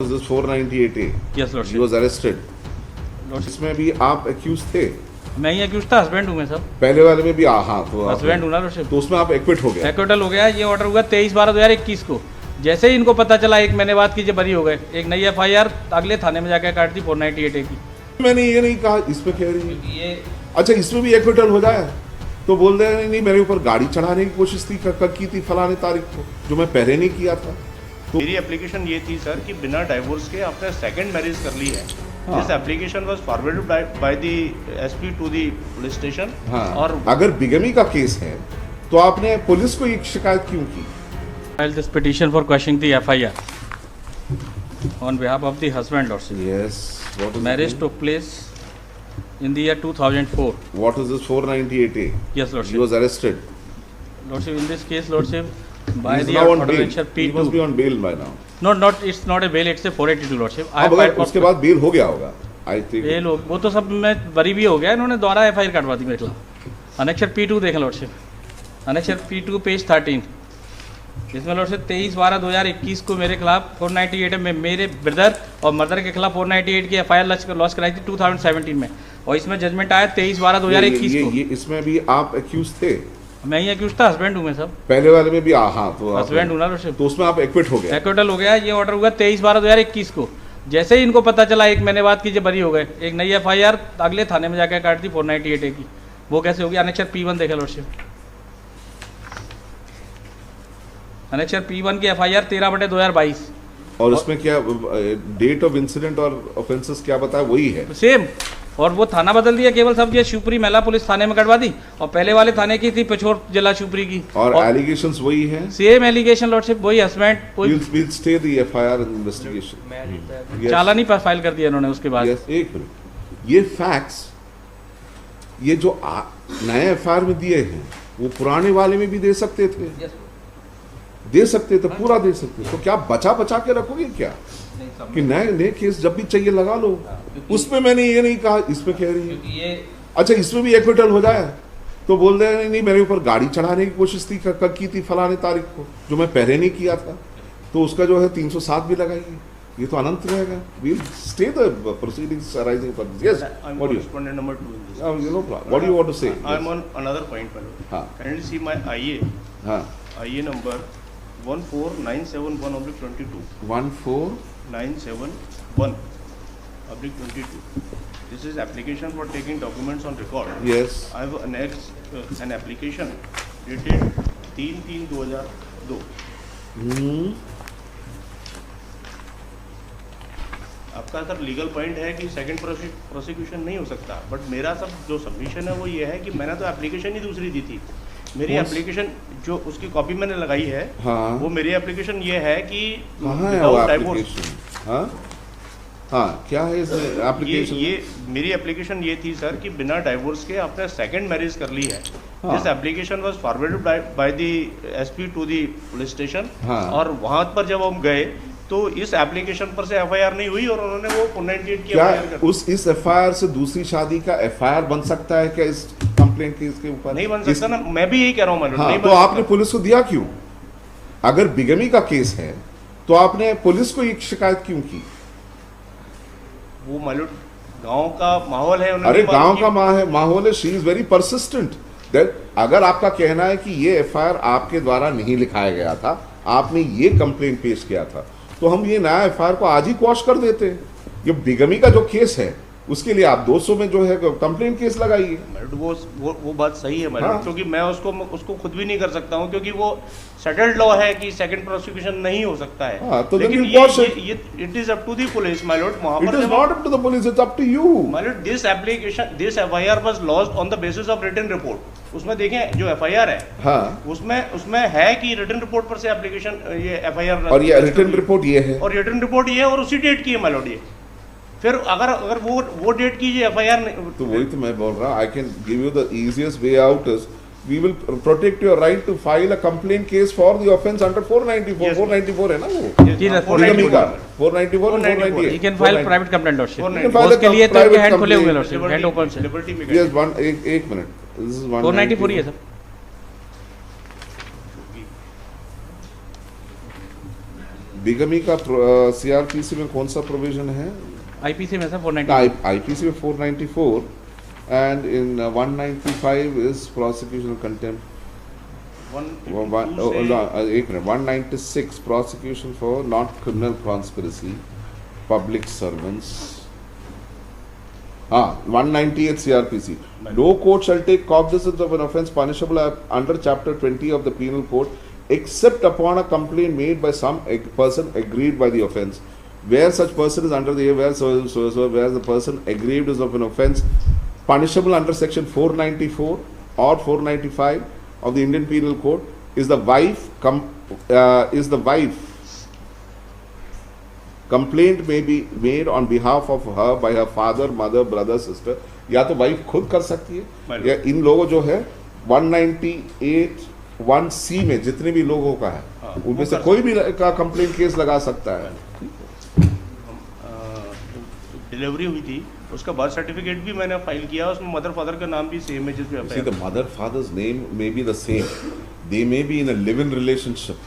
is this 498A? Yes, Lordship. He was arrested. Lordship, इसमें भी आप एक्यूज थे? मैं ही एक्यूज था, हस्बैंड हूँ मैं सब, पहले वाले में भी हाँ तो हस्बैंड हूँ ना लॉर्डशिप। तो उसमें आप एक्विट हो गए। एक्विटल हो गया। ये ऑर्डर हुआ 23/12/2021 को। जैसे ही इनको पता चला, एक महीने बाद की, बरी हो गए। एक नई FIR अगले थाने में जाकर काट दी 498A की। मैंने ये नहीं कहा, इसमें कह रही है ये अच्छा इसमें भी एक्विटल हो जाए तो बोल दे नहीं मेरे ऊपर गाड़ी चढ़ाने की कोशिश थी की थी फलाने तारीख को, जो मैं पहले नहीं किया था। तो मेरी एप्लीकेशन ये थी सर कि बिना डाइवोर्स के आपने सेकंड मैरिज कर ली है। हाँ। This application was forwarded by the SP to the police station. हाँ। और अगर बिगमी का केस है तो आपने पुलिस को एक शिकायत क्यों की? filed this petition for quashing the FIR on behalf of the husband lordship. Yes. What is Marriage it? took place in the year 2004. What is this 498A? Yes, lordship. He was arrested. Lordship, in this case, lordship, by He is the now on bail. ordinance He must be P2. on bail by now. Not it's not a bail, it's a 482 lordship. I अब applied अगर for उसके बाद bell हो गया होगा I think. bail वो तो सब में बरी भी हो गया। इन्होंने दोबारा FIR कटवा दी मेरे खिलाफ। अनेक्चर P2 देखें लॉर्डशिप, अनेक्चर P2 पेज 13। इसमें लॉर्डशिप 23/12/2021 को मेरे खिलाफ 498 में मेरे ब्रदर और मदर के खिलाफ 498 की FIR लॉन्च कराई थी 2017 में, और इसमें जजमेंट आया 23/12/2021 को। ये इसमें भी आप एक्यूज थे? मैं ही एक्यूज था, हस्बैंड हूँ मैं सब, पहले वाले में भी हाँ तो हस्बैंड हूँ ना लॉर्डशिप। तो उसमें आप एक्विट हो गए। एक्विटल हो गया। ये ऑर्डर हुआ 23/12/2021 को। जैसे ही इनको पता चला, एक महीने बाद की, बरी हो गए। एक नई FIR अगले थाने में जाकर काट दी 498A की। वो कैसे होगी? अनेक्चर P1 देखे लॉर्डशिप, अनेक्चर P1 की FIR 13/2022। और उसमें क्या डेट ऑफ इंसिडेंट और ऑफेंसेस क्या बताया वही है? सेम। और वो थाना बदल दिया केवल, सब ये शिवपुरी महिला पुलिस थाने में कटवा दी, और पहले वाले थाने की थी पिछोर जिला शिवपुरी की। और एलिगेशंस वही हैं? सेम एलिगेशन लॉर्डशिप, वही हस्बैंड। कोई we'll stay the FIR investigation. Challan he file कर दिया इन्होंने उसके बाद। Yes, एक मिनट, ये फैक्ट्स ये जो नए FIR में दिए हैं वो पुराने वाले में भी दे सकते थे, दे सकते थे, पूरा दे सकते। तो क्या बचा के रखोगे क्या कि नए केस जब भी चाहिए लगा लो? उसमें मैंने ये नहीं कहा, इसमें कह रही है अच्छा इसमें भी एक्विटल हो जाए तो बोल दे नहीं मेरे ऊपर गाड़ी चढ़ाने की कोशिश थी की थी फलाने तारीख को, जो मैं पहले नहीं किया था। तो उसका जो है 307 भी लगाइए, ये तो अनंत रहेगा। We'll stay the proceedings arising from this. Yes, I'm what do you? correspondent number 2 in this. You know, what do you want to say? I'm on another point, fellow. हाँ Kindly see my IA हाँ number 14971/22. 14 971/22. This is application for taking documents on record. yes. I have annexed an application dated 3/3/2002. आपका sir legal point है कि second prosecution नहीं हो सकता, but मेरा सब जो सबमिशन है वो ये है कि मैंने तो एप्लीकेशन ही दूसरी दी थी। मेरी एप्लीकेशन जो उसकी कॉपी मैंने लगाई है, हाँ। वो मेरी एप्लीकेशन ये है कि कहाँ है वो एप्लीकेशन? हाँ हाँ क्या है इस एप्लीकेशन? ये मेरी एप्लीकेशन ये थी सर कि बिना डाइवोर्स के आपने सेकंड मैरिज कर ली है। हाँ। This application was forwarded by the SP to the police station. हाँ। और वहां पर जब हम गए तो इस एप्लीकेशन पर से FIR नहीं हुई और उन्होंने वो 498 की क्या FIR कर दी। इस FIR से दूसरी शादी का FIR बन सकता है क्या इस कंप्लेंट केस के ऊपर? नहीं बन सकता ना, मैं भी यही कह रहा हूँ मैडम। हाँ नहीं तो बन आपने सकता। पुलिस को दिया क्यों? अगर बिगमी का केस है तो आपने पुलिस को एक शिकायत क्यों की? वो मालूम गांव का माहौल है। उन्होंने अरे बात गांव की। का माहौल है। She is very persistent that अगर आपका कहना है कि ये FIR आपके द्वारा नहीं लिखाया गया था, आपने ये कंप्लेंट पेश किया था, तो हम ये नया FIR को आज ही क्वॉश कर देते हैं। ये बिगमी का जो केस है उसके लिए आप 200 में जो है कंप्लेंट केस लगाइए। मैडम वो बात सही है मैडम। हाँ। क्योंकि मैं उसको खुद भी नहीं कर सकता हूँ, क्योंकि वो सेटल्ड लॉ है कि सेकंड प्रोसिक्यूशन नहीं हो सकता है। हाँ, तो लेकिन then quash it. ये it is up to the police my lord. वहां इट पर इज जब not up to the police, it's up to you. My lord this FIR was lodged on the basis of written report. उसमें देखें जो FIR है, हाँ उसमें है कि रिटन रिपोर्ट पर से एप्लीकेशन ये FIR और ये रिटन रिपोर्ट ये है और रिटन रिपोर्ट ये है और उसी डेट की है माय लॉर्ड। ये फिर अगर वो डेट की ये FIR तो वही तो मैं बोल रहा, I can give you the easiest way out is we will protect your right to file a complaint case for the offence under 494। Yes. 494 है ना वो? जी सर, बिगमी का 494 और 498। 498। You can file private complaint lordship। 498। उसके लिए तो private hand खुले हुए complaint। लordship, हैंड ओपन से। लिबर्टी में Yes, एक मिनट, दिस इज 494 ही है सर। बिगमी का सीआरपीसी में कौन सा प्रोविजन है? आईपीसी में सर 490 आईपीसी में 494 and in 195 is prosecution contempt. 196 prosecution for not criminal conspiracy, public servants. 198 CRPC. No court shall take cognizance of an offence punishable under Chapter 20 of the Penal Code, except upon a complaint made by some person aggrieved by the offence. Where such person is under the where the person aggrieved is of an offence punishable under Section 494 or 495 of the Indian Penal Code, is the wife complaint may be made on behalf of her by her father, mother, brother, sister. या तो wife खुद कर सकती है, या इन लोगों जो है 198(1)(c) में जितने भी लोगों का है उनमें से कोई भी का कंप्लेंट केस लगा सकता है. डिलीवरी हुई थी, उसका बर्थ सर्टिफिकेट भी मैंने फाइल किया, उसमें मदर फादर का नाम भी सेम है जिसमें See, the mother father's name may be the same. They may be in a live-in relationship.